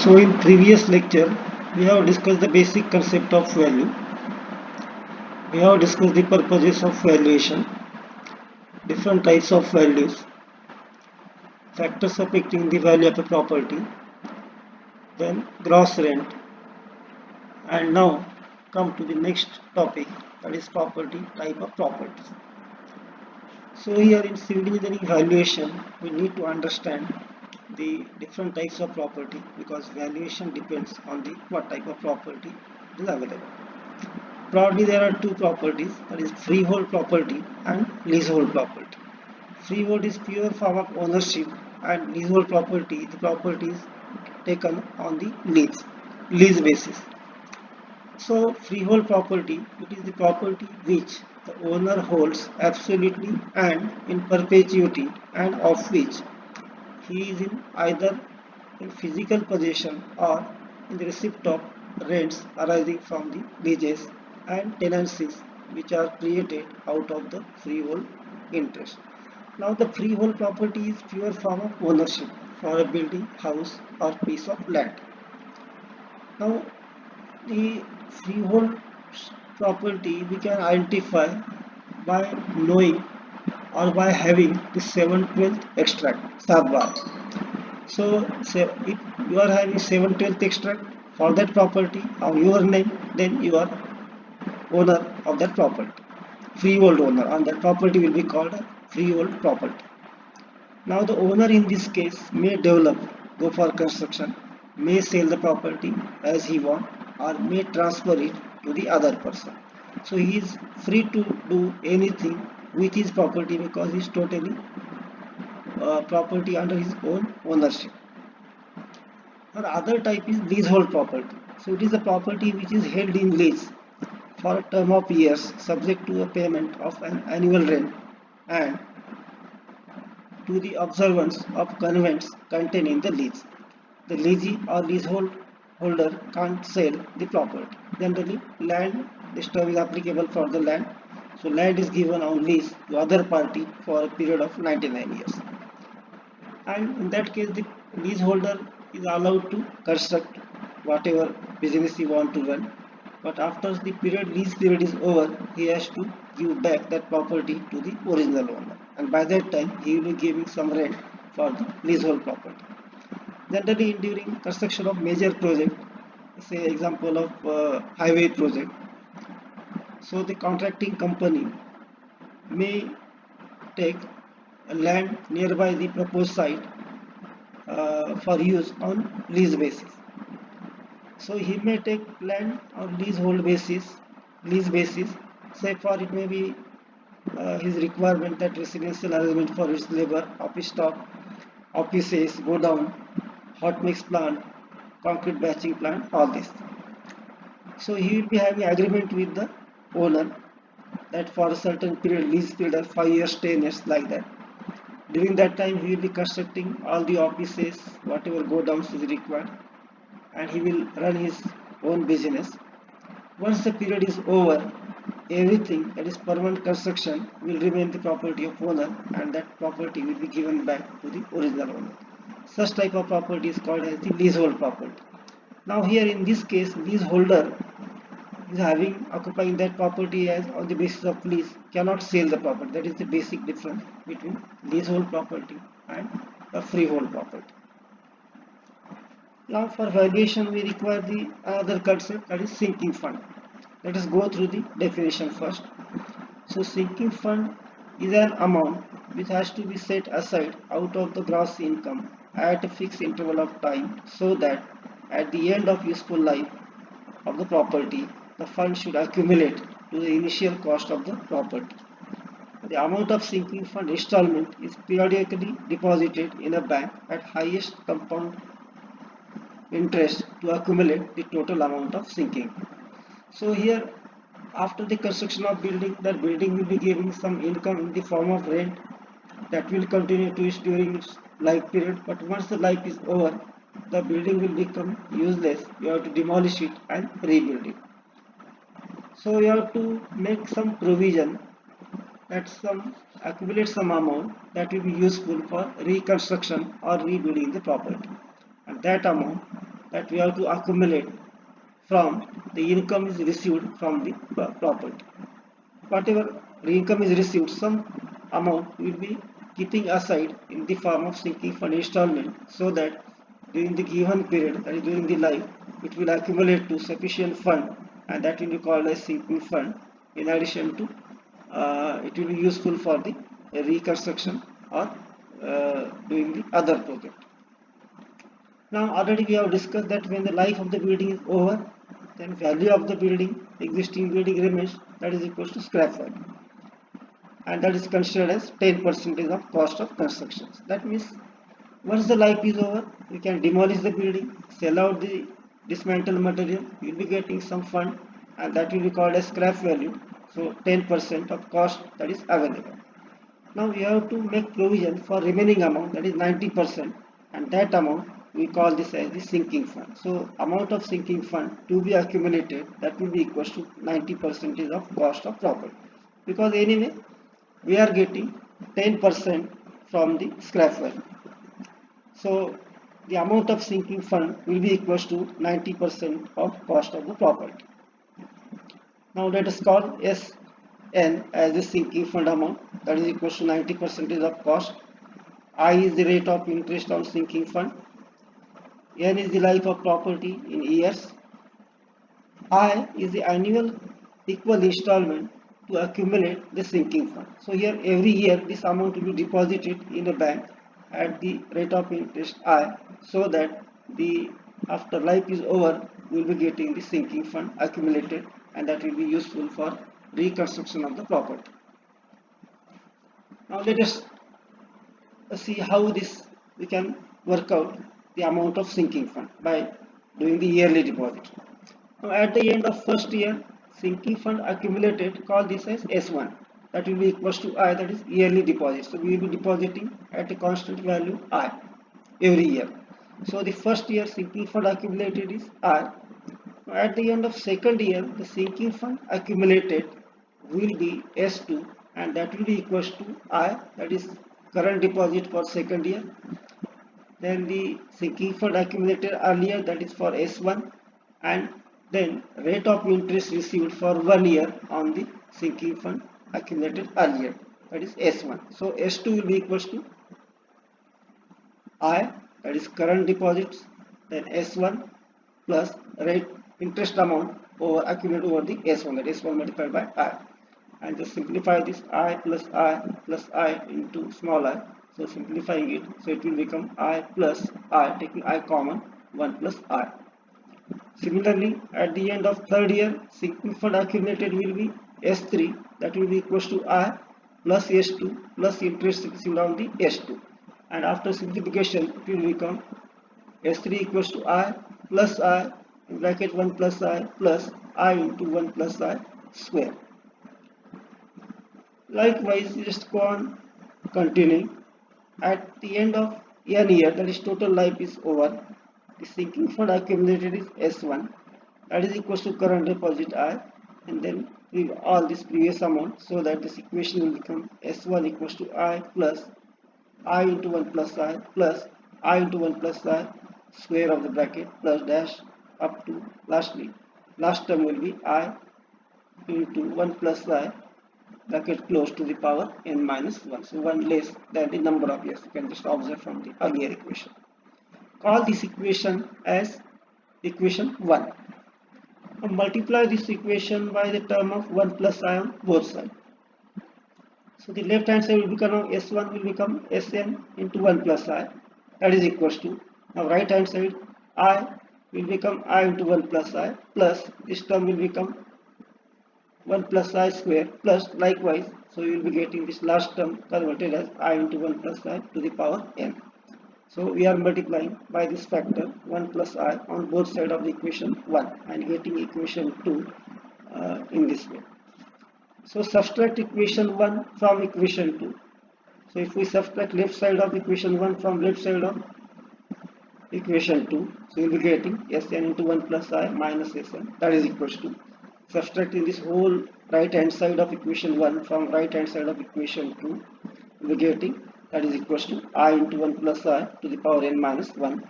So in previous lecture, we have discussed the basic concept of value. We have discussed the purposes of valuation, different types of values, factors affecting the value of a property, then gross rent, and now come to the next topic, that is property, type of properties. So here in civil engineering valuation, we need to understand the different types of property because valuation depends on the what type of property is available. Broadly, there are two properties, that is freehold property and leasehold property. Freehold is pure form of ownership, and leasehold property, the property is taken on the lease basis. So freehold property, it is the property which the owner holds absolutely and in perpetuity, and of which he is in either in physical possession or in the receipt of rents arising from the leases and tenancies which are created out of the freehold interest. Now the freehold property is pure form of ownership for a building, house or piece of land. Now the freehold property we can identify by knowing or by having the 7/12 extract Sadbar. So say if you are having 7/12 extract for that property on your name, then you are owner of that property. Freehold owner on that property will be called a freehold property. Now the owner in this case may develop, go for construction, may sell the property as he want, or may transfer it to the other person. So he is free to do anything with his property because he is totally property under his own ownership. Or other type is leasehold property. So it is a property which is held in lease for a term of years subject to a payment of an annual rent and to the observance of convents contained in the lease. The leasee or leasehold holder can't sell the property. Generally, land this term is applicable for the land. So land is given on lease to other party for a period of 99 years. And in that case, the leaseholder is allowed to construct whatever business he want to run. But after the lease period is over, he has to give back that property to the original owner. And by that time, he will be giving some rent for the leasehold property. Generally, during construction of major project, say example of highway project, so the contracting company may take land nearby the proposed site for use on lease basis. So he may take land on lease basis. Say for it may be his requirement that residential arrangement for its labor, office stock, offices, go down, hot mix plant, concrete batching plant, all this. So he will be having agreement with the owner that for a certain period, lease period of 5 years, 10 years, like that. During that time, he will be constructing all the offices, whatever go downs is required, and he will run his own business. Once the period is over, everything that is permanent construction will remain the property of owner, and that property will be given back to the original owner. Such type of property is called as the leasehold property. Now here in this case, leaseholder is having occupying that property as on the basis of lease, cannot sell the property. That is the basic difference between leasehold property and a freehold property. Now for valuation we require the other concept, that is sinking fund. Let us go through the definition first. So sinking fund is an amount which has to be set aside out of the gross income at a fixed interval of time so that at the end of useful life of the property, the fund should accumulate to the initial cost of the property. The amount of sinking fund installment is periodically deposited in a bank at highest compound interest to accumulate the total amount of sinking. So here after the construction of building, that building will be giving some income in the form of rent that will continue to use during its life period, but once the life is over, the building will become useless. You have to demolish it and rebuild it. So you have to make some provision that some accumulate some amount that will be useful for reconstruction or rebuilding the property, and that amount that we have to accumulate from the income is received from the property. Whatever the income is received, some amount will be keeping aside in the form of sinking fund installment, so that during the given period, that is during the life, it will accumulate to sufficient fund, and that will be called as sinking fund. In addition to, it will be useful for the reconstruction or doing the other project. Now already we have discussed that when the life of the building is over, then value of the building, existing building remains, that is equal to scrap value, and that is considered as 10% of cost of construction. That means once the life is over, we can demolish the building, sell out the dismantled material, we will be getting some fund, and that will be called as scrap value. So 10% of cost that is available. Now we have to make provision for remaining amount, that is 90%, and that amount we call this as the sinking fund. So amount of sinking fund to be accumulated, that will be equal to 90% of cost of property, because anyway we are getting 10% from the scrap value. So the amount of sinking fund will be equal to 90% of cost of the property. Now let us call Sn as the sinking fund amount, that is equal to 90% of cost. I is the rate of interest on sinking fund. N is the life of property in years. I is the annual equal installment to accumulate the sinking fund. So here every year this amount will be deposited in a bank at the rate of interest I, so that the after life is over we will be getting the sinking fund accumulated, and that will be useful for reconstruction of the property. Now let us see how this we can work out the amount of sinking fund by doing the yearly deposit. Now at the end of first year, sinking fund accumulated, call this as S1, that will be equals to I, that is yearly deposit. So we will be depositing at a constant value I every year. So the first year sinking fund accumulated is I. Now at the end of second year, the sinking fund accumulated will be S2, and that will be equals to I, that is current deposit for second year. Then the sinking fund accumulated earlier, that is for S1, and then rate of interest received for 1 year on the sinking fund accumulated earlier, that is S1. So S2 will be equals to I, that is current deposits, then S1 plus rate interest amount over accumulated over the S1, that is S1 multiplied by I. And just simplify this I plus I into small I. So simplifying it, so it will become I plus I, taking I common, 1 plus I. Similarly, at the end of third year, sinking fund accumulated will be S3, that will be equals to I plus S2 plus interest received on the S2. And after simplification, it will become S3 equals to I plus I, in bracket 1 plus I plus I into 1 plus I square. Likewise, just go on continuing. At the end of n year, that is total life is over, the sinking fund accumulated is S1, that is equals to current deposit I, and then leave all this previous amount, so that this equation will become S1 equals to I plus I into 1 plus I plus I into 1 plus I square of the bracket plus dash up to lastly last term will be I into 1 plus I bracket close to the power n minus 1. So 1 less than the number of years, you can just observe from the earlier equation. Call this equation as equation 1. Now multiply this equation by the term of 1 plus I on both sides. So the left hand side will become S1 will become Sn into 1 plus I, that is equals to, now right hand side I will become I into 1 plus I plus this term will become 1 plus I square plus likewise, so you will be getting this last term converted as I into 1 plus I to the power n. So we are multiplying by this factor 1 plus I on both sides of the equation 1 and getting equation 2 in this way. So subtract equation 1 from equation 2. So if we subtract left side of equation 1 from left side of equation 2, so you will be getting Sn into 1 plus I minus Sn, that is equals to, subtracting this whole right hand side of equation 1 from right hand side of equation 2, you will be getting that is equals to I into 1 plus I to the power n minus 1.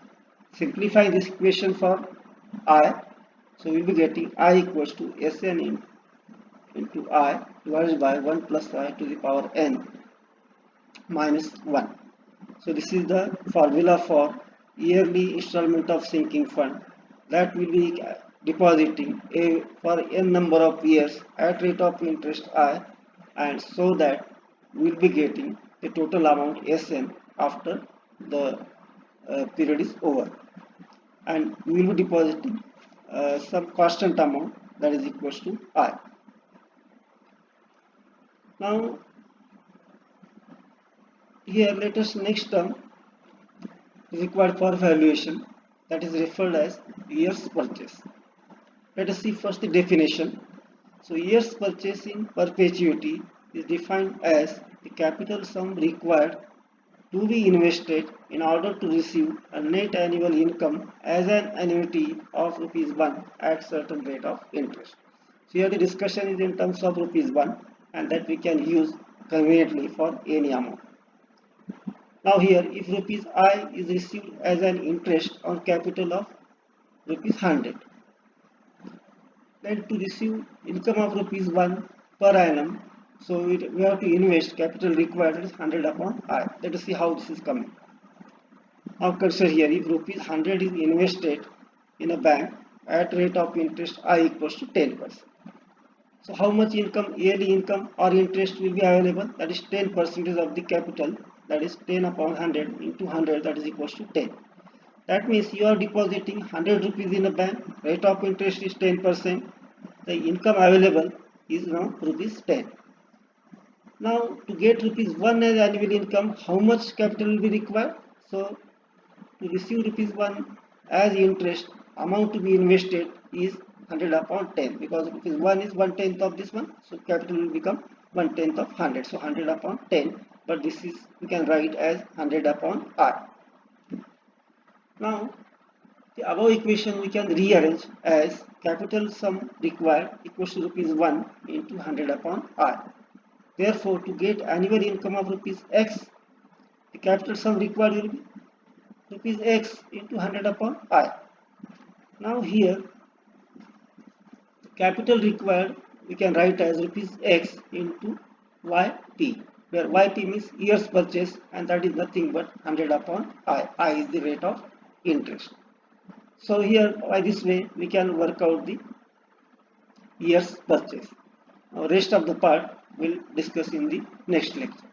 Simplify this equation for I. So we'll be getting I equals to Sn into I divided by 1 plus I to the power n minus 1. So this is the formula for yearly installment of sinking fund that will be depositing for n number of years at rate of interest I, and so that we will be getting the total amount Sn after the period is over, and we will be depositing some constant amount that is equals to I. Now here let us next term required for valuation, that is referred as years purchase. Let us see first the definition. So years purchase in perpetuity is defined as the capital sum required to be invested in order to receive a net annual income as an annuity of rupees 1 at certain rate of interest. So here the discussion is in terms of rupees 1, and that we can use conveniently for any amount. Now here, if rupees I is received as an interest on capital of rupees 100, then to receive income of rupees 1 per annum, so we have to invest capital required is 100 upon I. Let us see how this is coming. Now consider here, if rupees 100 is invested in a bank at rate of interest I equals to 10%. So how much income, yearly income or interest will be available? That is 10% of the capital, that is 10 upon 100 into 100, that is equals to 10. That means you are depositing 100 rupees in a bank, rate of interest is 10%, the income available is now rupees 10. Now to get rupees 1 as annual income, how much capital will be required? So to receive rupees 1 as interest, amount to be invested is 100 upon 10, because rupees 1 is 1/10 of this one, so capital will become 1/10 of 100, so 100 upon 10, but this is we can write as 100 upon R. Now the above equation we can rearrange as capital sum required equals to rupees 1 into 100 upon R. Therefore, to get annual income of rupees X, the capital sum required will be rupees X into 100 upon I. Now here, the capital required we can write as rupees X into YP, where YP means years purchase, and that is nothing but 100 upon I. I is the rate of interest. So here by this way we can work out the years purchase. Now rest of the part we'll discuss in the next lecture.